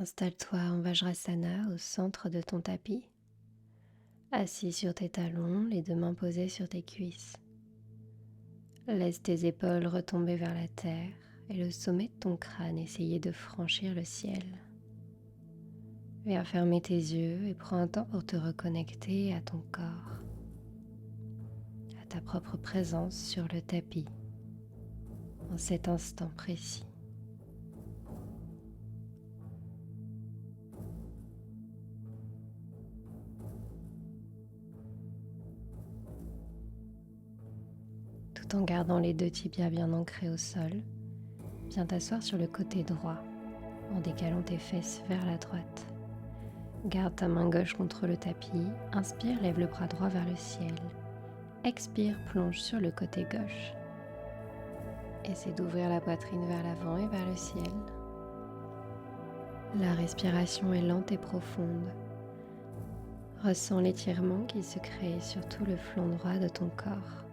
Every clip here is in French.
Installe-toi en Vajrasana au centre de ton tapis, assis sur tes talons, les deux mains posées sur tes cuisses. Laisse tes épaules retomber vers la terre et le sommet de ton crâne essayer de franchir le ciel. Viens fermer tes yeux et prends un temps pour te reconnecter à ton corps, à ta propre présence sur le tapis, en cet instant précis. Tout en gardant les deux tibias bien ancrés au sol, viens t'asseoir sur le côté droit, en décalant tes fesses vers la droite. Garde ta main gauche contre le tapis, inspire, lève le bras droit vers le ciel. Expire, plonge sur le côté gauche. Essaie d'ouvrir la poitrine vers l'avant et vers le ciel. La respiration est lente et profonde. Ressens l'étirement qui se crée sur tout le flanc droit de ton corps.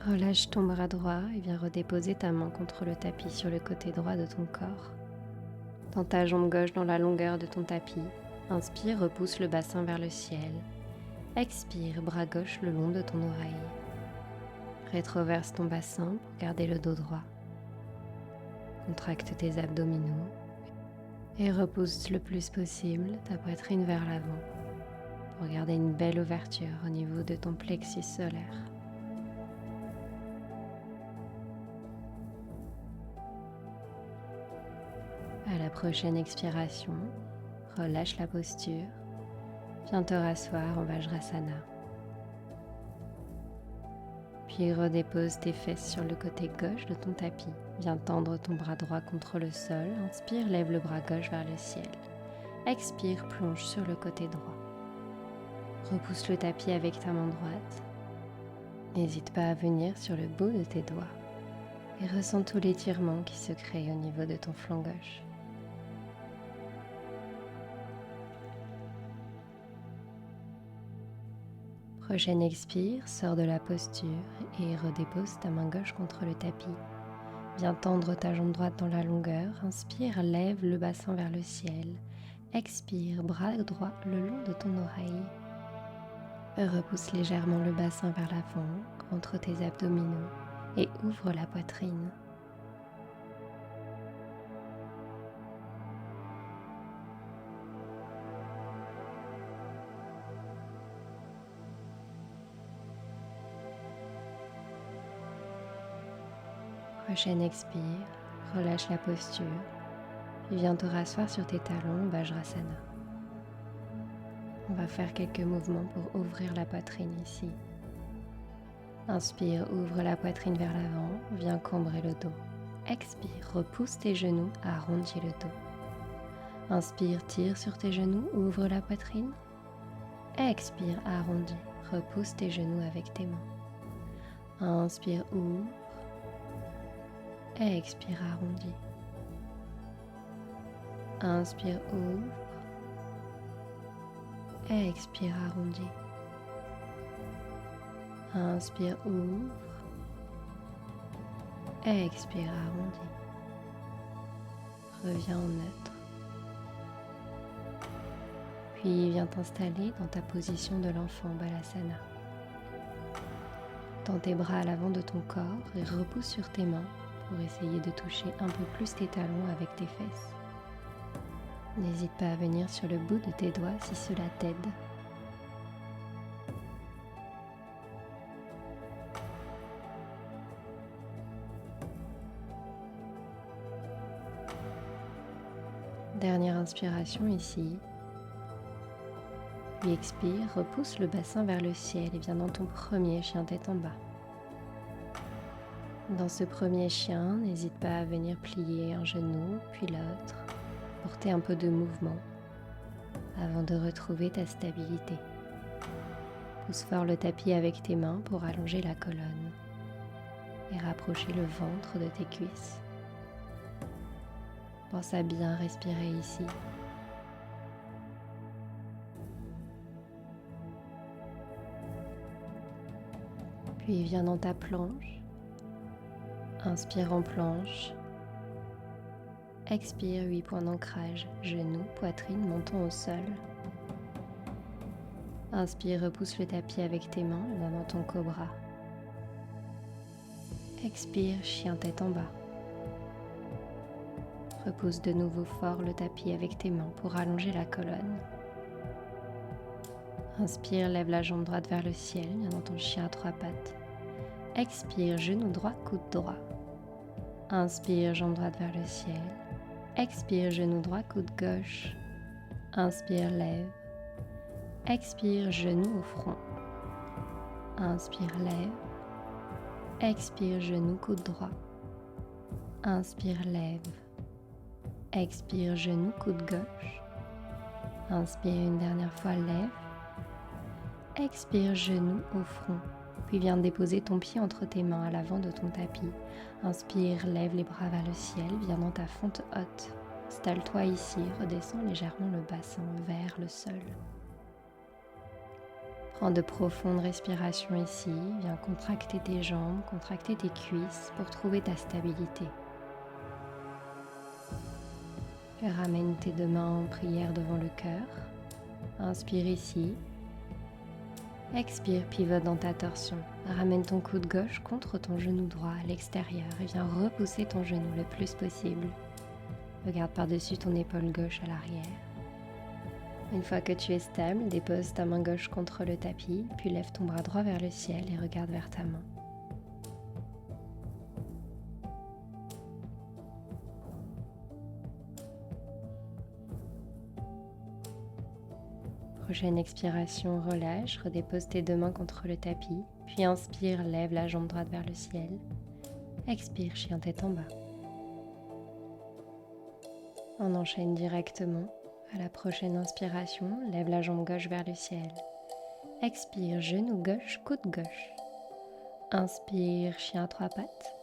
Relâche ton bras droit et viens redéposer ta main contre le tapis sur le côté droit de ton corps. Tends ta jambe gauche dans la longueur de ton tapis. Inspire, repousse le bassin vers le ciel. Expire, bras gauche le long de ton oreille. Rétroverse ton bassin pour garder le dos droit. Contracte tes abdominaux et repousse le plus possible ta poitrine vers l'avant pour garder une belle ouverture au niveau de ton plexus solaire. À la prochaine expiration, relâche la posture. Viens te rasseoir en Vajrasana. Puis redépose tes fesses sur le côté gauche de ton tapis. Viens tendre ton bras droit contre le sol. Inspire, lève le bras gauche vers le ciel. Expire, plonge sur le côté droit. Repousse le tapis avec ta main droite. N'hésite pas à venir sur le bout de tes doigts et ressens tout l'étirement qui se crée au niveau de ton flanc gauche. Prochaine expire, sors de la posture et redépose ta main gauche contre le tapis. Viens tendre ta jambe droite dans la longueur. Inspire, lève le bassin vers le ciel. Expire, bras droit le long de ton oreille. Repousse légèrement le bassin vers l'avant, entre tes abdominaux et ouvre la poitrine. Prochaine expire, relâche la posture, puis viens te rasseoir sur tes talons, Vajrasana. On va faire quelques mouvements pour ouvrir la poitrine ici. Inspire, ouvre la poitrine vers l'avant, viens cambrer le dos. Expire, repousse tes genoux, arrondis le dos. Inspire, tire sur tes genoux, ouvre la poitrine. Expire, arrondis, repousse tes genoux avec tes mains. Inspire, ouvre. Expire, arrondis. Inspire, ouvre. Expire, arrondis. Inspire, ouvre. Expire, arrondis. Reviens en neutre. Puis viens t'installer dans ta position de l'enfant Balasana. Tends tes bras à l'avant de ton corps et repousse sur tes mains pour essayer de toucher un peu plus tes talons avec tes fesses. N'hésite pas à venir sur le bout de tes doigts si cela t'aide. Dernière inspiration ici. Puis expire, repousse le bassin vers le ciel et viens dans ton premier chien tête en bas. Dans ce premier chien, n'hésite pas à venir plier un genou, puis l'autre, porter un peu de mouvement avant de retrouver ta stabilité. Pousse fort le tapis avec tes mains pour allonger la colonne et rapprocher le ventre de tes cuisses. Pense à bien respirer ici. Puis viens dans ta planche. Inspire en planche. Expire 8 points d'ancrage, genoux, poitrine, menton au sol. Inspire, repousse le tapis avec tes mains, viens dans ton cobra. Expire, chien tête en bas. Repousse de nouveau fort le tapis avec tes mains pour allonger la colonne. Inspire, lève la jambe droite vers le ciel, viens dans ton chien à 3 pattes. Expire, genou droit, coude droit. Inspire, jambe droite vers le ciel. Expire, genou droit, coude gauche. Inspire, lève. Expire, genou au front. Inspire, lève. Expire, genou, coude droit. Inspire, lève. Expire, genou, coude gauche. Inspire une dernière fois, lève. Expire, genou au front. Puis viens déposer ton pied entre tes mains à l'avant de ton tapis. Inspire, lève les bras vers le ciel, viens dans ta fente haute. Installe-toi ici, redescends légèrement le bassin vers le sol. Prends de profondes respirations ici, viens contracter tes jambes, contracter tes cuisses pour trouver ta stabilité. Puis ramène tes deux mains en prière devant le cœur. Inspire ici. Expire, pivote dans ta torsion. Ramène ton coude gauche contre ton genou droit à l'extérieur et viens repousser ton genou le plus possible. Regarde par-dessus ton épaule gauche à l'arrière. Une fois que tu es stable, dépose ta main gauche contre le tapis, puis lève ton bras droit vers le ciel et regarde vers ta main. Prochaine expiration, relâche, redépose tes deux mains contre le tapis, puis inspire, lève la jambe droite vers le ciel. Expire, chien tête en bas. On enchaîne directement. À la prochaine inspiration, lève la jambe gauche vers le ciel. Expire, genou gauche, coude gauche. Inspire, chien à 3 pattes.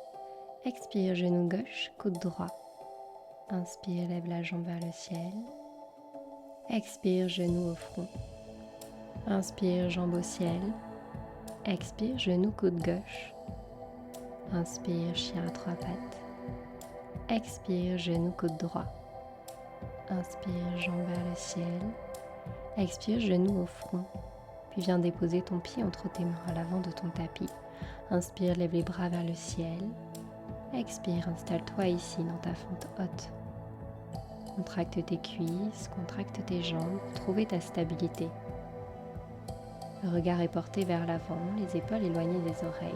Expire, genou gauche, coude droit. Inspire, lève la jambe vers le ciel. Expire, genou au front. Inspire, jambe au ciel. Expire, genou, coude gauche. Inspire, chien à 3 pattes. Expire, genou, coude droit. Inspire, jambe vers le ciel. Expire, genou au front. Puis viens déposer ton pied entre tes mains à l'avant de ton tapis. Inspire, lève les bras vers le ciel. Expire, installe-toi ici dans ta fente haute. Contracte tes cuisses, contracte tes jambes pour trouver ta stabilité. Le regard est porté vers l'avant, les épaules éloignées des oreilles.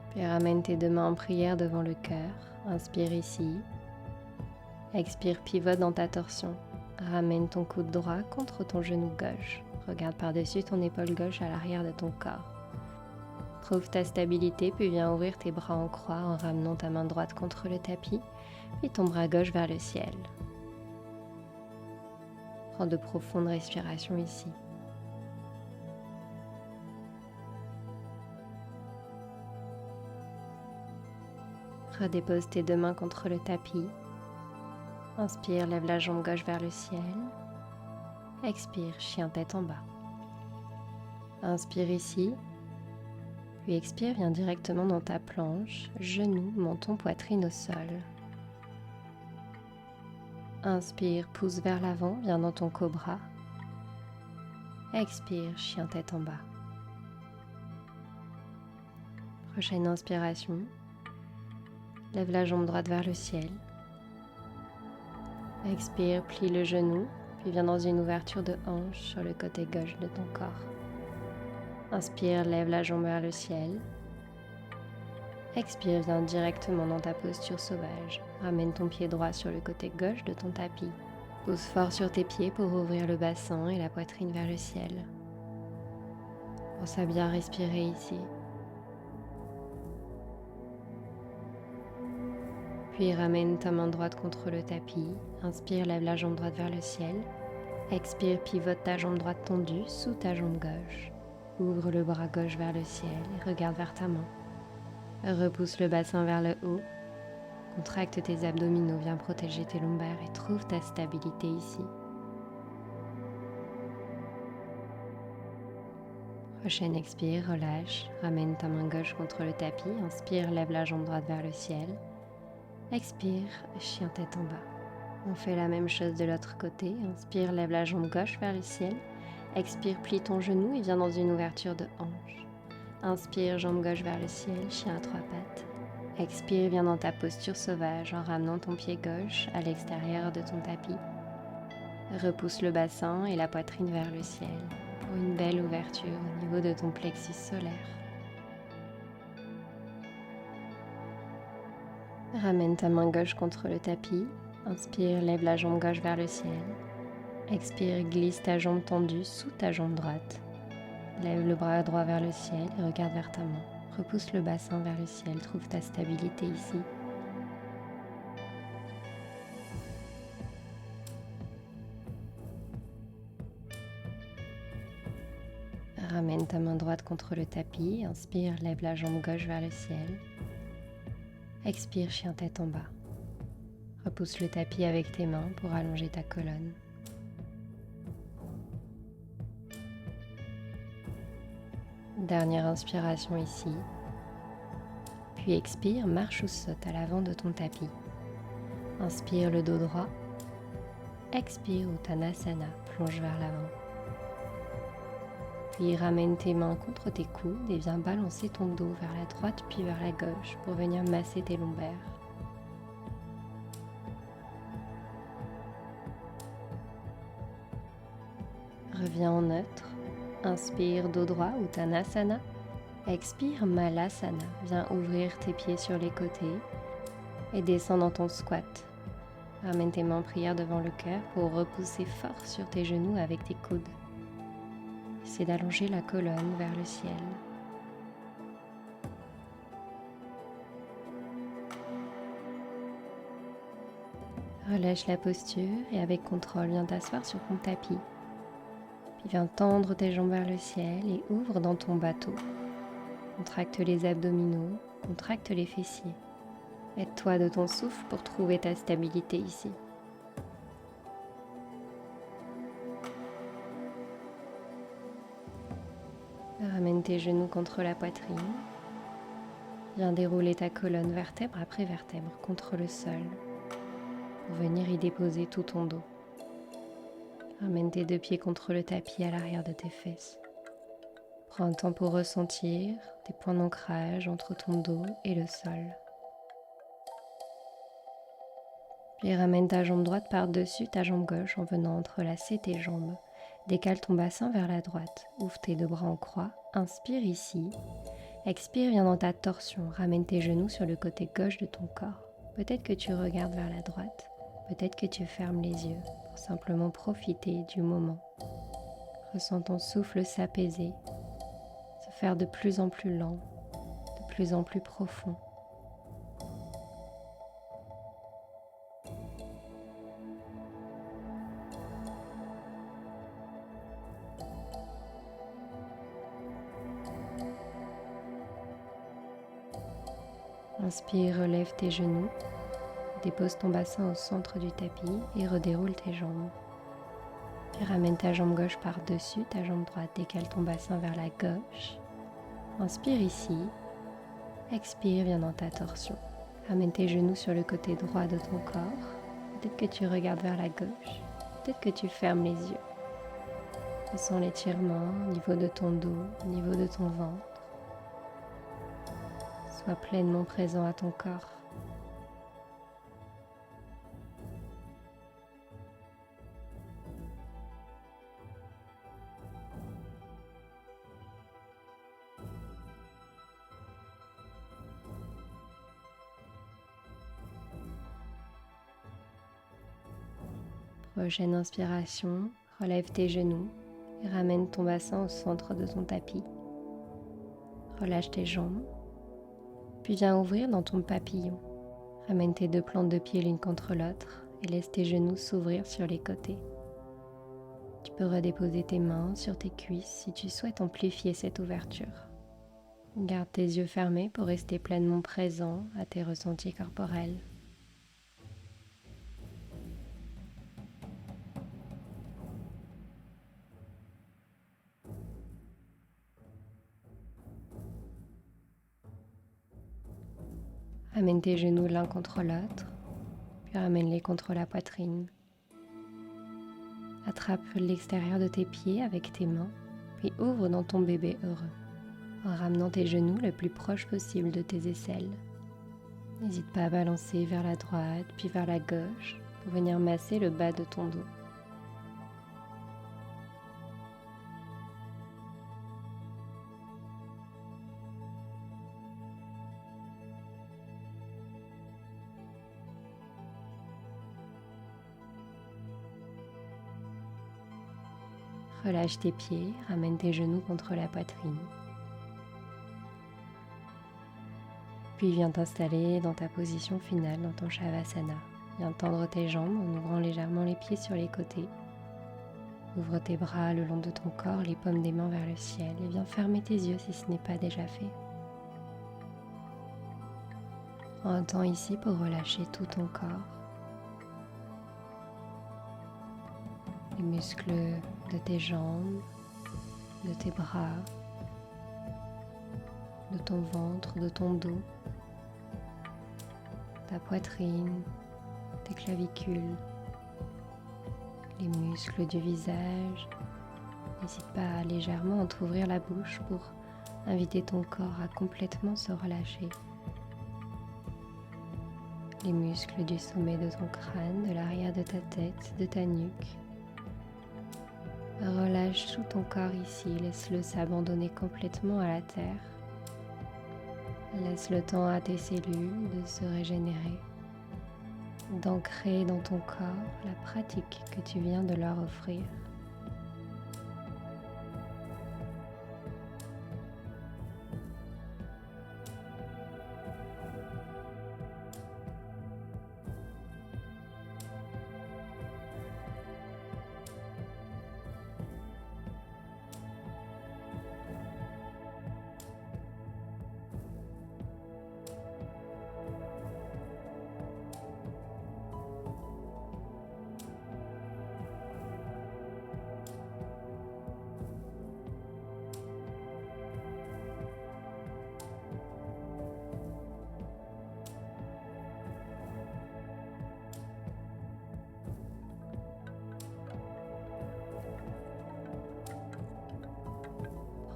Puis ramène tes deux mains en prière devant le cœur. Inspire ici. Expire, pivote dans ta torsion. Ramène ton coude droit contre ton genou gauche. Regarde par-dessus ton épaule gauche à l'arrière de ton corps. Trouve ta stabilité, puis viens ouvrir tes bras en croix en ramenant ta main droite contre le tapis, puis ton bras gauche vers le ciel. Prends de profondes respirations ici. Redépose tes deux mains contre le tapis. Inspire, lève la jambe gauche vers le ciel. Expire, chien tête en bas. Inspire ici. Puis expire, viens directement dans ta planche, genoux, menton, poitrine au sol. Inspire, pousse vers l'avant, viens dans ton cobra. Expire, chien tête en bas. Prochaine inspiration. Lève la jambe droite vers le ciel. Expire, plie le genou, puis viens dans une ouverture de hanche sur le côté gauche de ton corps. Inspire, lève la jambe vers le ciel. Expire, viens directement dans ta posture sauvage. Ramène ton pied droit sur le côté gauche de ton tapis. Pousse fort sur tes pieds pour ouvrir le bassin et la poitrine vers le ciel. Pense à bien respirer ici. Puis ramène ta main droite contre le tapis. Inspire, lève la jambe droite vers le ciel. Expire, pivote ta jambe droite tendue sous ta jambe gauche. Ouvre le bras gauche vers le ciel et regarde vers ta main. Repousse le bassin vers le haut. Contracte tes abdominaux, viens protéger tes lombaires et trouve ta stabilité ici. Prochaine expire, relâche, ramène ta main gauche contre le tapis, inspire, lève la jambe droite vers le ciel. Expire, chien tête en bas. On fait la même chose de l'autre côté, inspire, lève la jambe gauche vers le ciel. Expire, plie ton genou et viens dans une ouverture de hanche. Inspire, jambe gauche vers le ciel, chien à trois pattes. Expire, viens dans ta posture sauvage en ramenant ton pied gauche à l'extérieur de ton tapis. Repousse le bassin et la poitrine vers le ciel pour une belle ouverture au niveau de ton plexus solaire. Ramène ta main gauche contre le tapis. Inspire, lève la jambe gauche vers le ciel. Expire, glisse ta jambe tendue sous ta jambe droite. Lève le bras droit vers le ciel et regarde vers ta main. Repousse le bassin vers le ciel, trouve ta stabilité ici. Ramène ta main droite contre le tapis, inspire, lève la jambe gauche vers le ciel. Expire, chien tête en bas. Repousse le tapis avec tes mains pour allonger ta colonne. Dernière inspiration ici. Puis expire, marche ou saute à l'avant de ton tapis. Inspire le dos droit. Expire Uttanasana, plonge vers l'avant. Puis ramène tes mains contre tes coudes et viens balancer ton dos vers la droite puis vers la gauche pour venir masser tes lombaires. Reviens en neutre. Inspire dos droit Uttanasana. Expire Malasana. Viens ouvrir tes pieds sur les côtés et descends dans ton squat. Ramène tes mains en prière devant le cœur pour repousser fort sur tes genoux avec tes coudes. Essaie d'allonger la colonne vers le ciel. Relâche la posture et avec contrôle, viens t'asseoir sur ton tapis. Puis viens tendre tes jambes vers le ciel et ouvre dans ton bateau. Contracte les abdominaux, contracte les fessiers. Aide-toi de ton souffle pour trouver ta stabilité ici. Ramène tes genoux contre la poitrine. Viens dérouler ta colonne vertèbre après vertèbre contre le sol pour venir y déposer tout ton dos. Ramène tes deux pieds contre le tapis à l'arrière de tes fesses. Prends un temps pour ressentir tes points d'ancrage entre ton dos et le sol. Puis ramène ta jambe droite par-dessus ta jambe gauche en venant entrelacer tes jambes. Décale ton bassin vers la droite. Ouvre tes deux bras en croix. Inspire ici. Expire, viens dans ta torsion. Ramène tes genoux sur le côté gauche de ton corps. Peut-être que tu regardes vers la droite. Peut-être que tu fermes les yeux pour simplement profiter du moment. Ressens ton souffle s'apaiser, se faire de plus en plus lent, de plus en plus profond. Inspire, relève tes genoux, dépose ton bassin au centre du tapis et redéroule tes jambes. Puis ramène ta jambe gauche par-dessus ta jambe droite, décale ton bassin vers la gauche. Inspire ici, expire, viens dans ta torsion. Ramène tes genoux sur le côté droit de ton corps. Peut-être que tu regardes vers la gauche, peut-être que tu fermes les yeux. Ressens l'étirement au niveau de ton dos, au niveau de ton ventre. Sois pleinement présent à ton corps. Prochaine inspiration, relève tes genoux et ramène ton bassin au centre de ton tapis. Relâche tes jambes, puis viens ouvrir dans ton papillon. Ramène tes deux plantes de pied l'une contre l'autre et laisse tes genoux s'ouvrir sur les côtés. Tu peux redéposer tes mains sur tes cuisses si tu souhaites amplifier cette ouverture. Garde tes yeux fermés pour rester pleinement présent à tes ressentis corporels. Amène tes genoux l'un contre l'autre, puis ramène-les contre la poitrine. Attrape l'extérieur de tes pieds avec tes mains, puis ouvre dans ton bébé heureux, en ramenant tes genoux le plus proche possible de tes aisselles. N'hésite pas à balancer vers la droite, puis vers la gauche, pour venir masser le bas de ton dos. Relâche tes pieds, ramène tes genoux contre la poitrine. Puis viens t'installer dans ta position finale dans ton Shavasana. Viens tendre tes jambes en ouvrant légèrement les pieds sur les côtés. Ouvre tes bras le long de ton corps, les paumes des mains vers le ciel et viens fermer tes yeux si ce n'est pas déjà fait. Prends un temps ici pour relâcher tout ton corps. Les muscles de tes jambes, de tes bras, de ton ventre, de ton dos, ta poitrine, tes clavicules, les muscles du visage. N'hésite pas à légèrement entrouvrir la bouche pour inviter ton corps à complètement se relâcher. Les muscles du sommet de ton crâne, de l'arrière de ta tête, de ta nuque. Relâche tout ton corps ici, laisse-le s'abandonner complètement à la terre. Laisse le temps à tes cellules de se régénérer, d'ancrer dans ton corps la pratique que tu viens de leur offrir.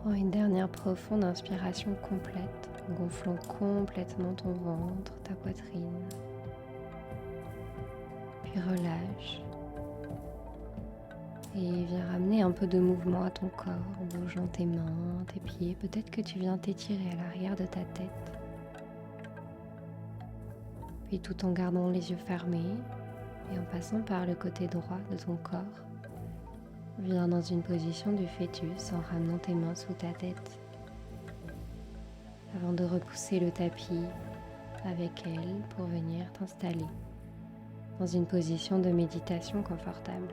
Prends une dernière profonde inspiration complète, gonflant complètement ton ventre, ta poitrine. Puis relâche. Et viens ramener un peu de mouvement à ton corps en bougeant tes mains, tes pieds. Peut-être que tu viens t'étirer à l'arrière de ta tête. Puis tout en gardant les yeux fermés et en passant par le côté droit de ton corps, viens dans une position du fœtus en ramenant tes mains sous ta tête. Avant de repousser le tapis avec elle pour venir t'installer dans une position de méditation confortable.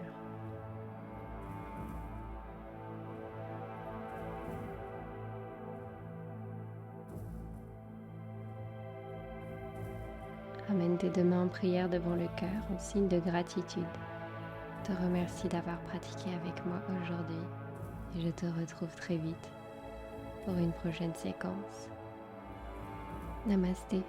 Ramène tes deux mains en prière devant le cœur en signe de gratitude. Je te remercie d'avoir pratiqué avec moi aujourd'hui et je te retrouve très vite pour une prochaine séquence. Namasté.